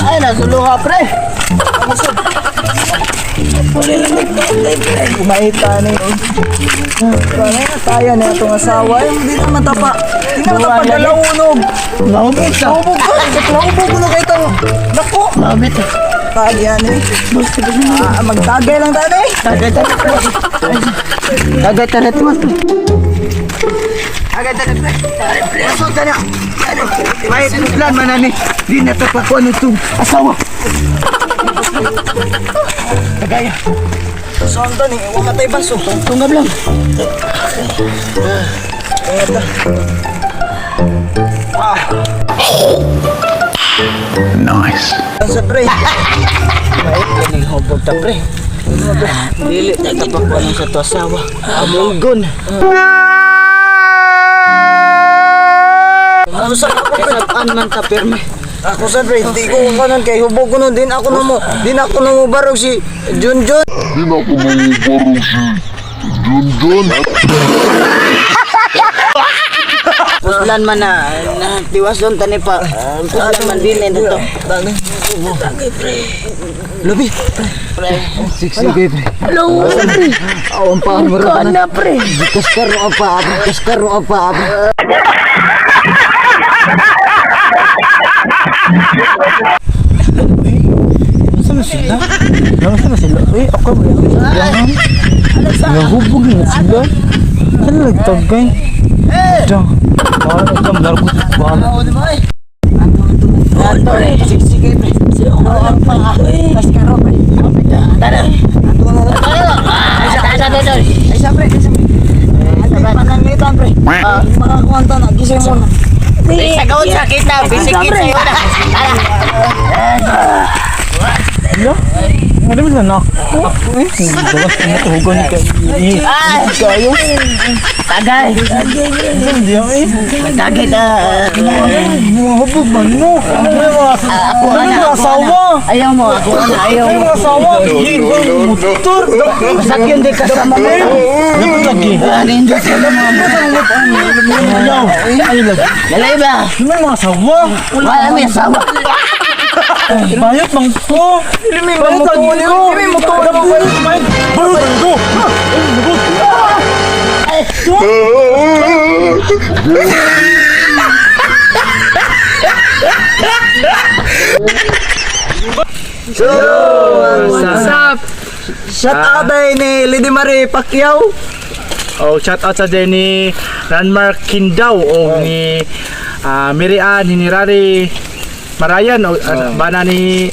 Ay, nasuluha pre. Kumahita na yun. Kaya na itong asawa. Hindi na matapa. Hindi na matapa dalawunog. Lahubog ka. Lahubog ko na kayo itong. Naku. Labit. Kaya na eh. Magtagay lang tayo eh. Tagay tayo. Tagay tayo. Tagay tayo. Masod ka na. May plan man na ni. Di na tapakuan itong asawa. Tagaya. Saan to ni? Huwag ka tayo baso. Tunggab lang. Nice. Sa pre. Baik yan yung hubog ta pre. Dili tayo tapakuan sa to asawa. Amulgon. Ano sa kasabaan man ta pirme. Ako sa pre, di ko kanan kay hubog ko nun. Din ako na mo barog si Junjun. Puslan man na tiwas doon tani pa. Puslan man din na to. Tagay pre. Labi. Pre. Sige pre. Hello, pre. Awan pa mo Ka na, pre. Kaskaro apa. Nasaan sila? Eh, ako ba yan? Nahubog na sila. Ano nagtagay? Diyan. Parang ikaw largot at bahala. Ato, eh. Sige, pre. Awan pa. Kaskaro, pre. Tara. Ay, siya, pre. Panangitan, pre. Mga kuwanta na. Gising mo na. Sa gawin sa kita. Bisikit sa'yo na. Tara. Hello? Ano ba na? Gawas ko matuhugan ka. Kayo? Tagay. Hindi ako eh. Tagay na. Mga hubog man mo. Ako Ano na. yung asawa? Ayaw mo. Ako na. Ayaw Ano mo. yung asawa? Motor. Sakyan di kasama mo. Ano lagi? Ninja sa mga Ayaw. Ayaw lagi. Lalay ba? Ano yung asawa? Wala may asawa. Bayot bang ko? Bayot lagi ko. Bayot ko. What's up? Shout out tayo ni Lady Marie Pacquiao. Oh, shout out sa din ni Landmark Kindaw o ni Mirian Hinirari Marayan o bana ni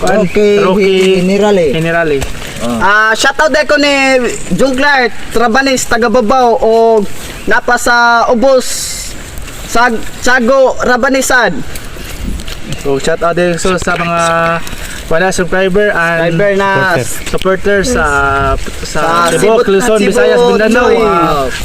Rocky Nirale. Shout out ko ni Jungler Trabanis taga Babaw o napa sa Ubos sa Sago Rabanisan. So shout out din so sa mga subscriber and Subscriber na supporters sa Cebu, Cebu, Luzon, Cebu, Visayas, Mindanao. Joy.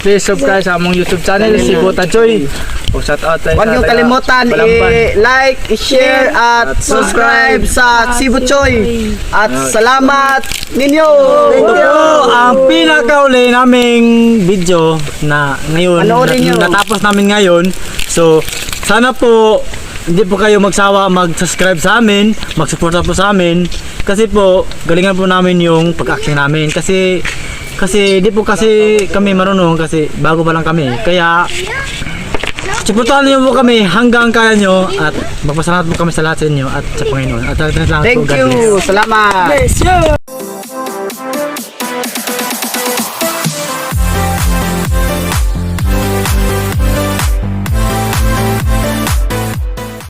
Please subscribe sa among YouTube channel Cebu Tachoy. O shout out tayo Huwag sa niyong taga kalimutan Balamban. i-like, i-share at subscribe sa Cebu Choy. At salamat ninyo. Thank you. Ang pinakauli naming video na ngayon Panoorin nyo. natapos namin ngayon. So sana po hindi po kayo magsawa mag-subscribe sa amin, mag-suporta po sa amin kasi po galingan po namin yung pag-action namin kasi di po kasi kami marunong kasi bago pa lang kami. Kaya suportahan niyo po kami hanggang kaya nyo at magpasalamat po kami sa lahat sa inyo at sa Panginoon. At Thank you. Salamat.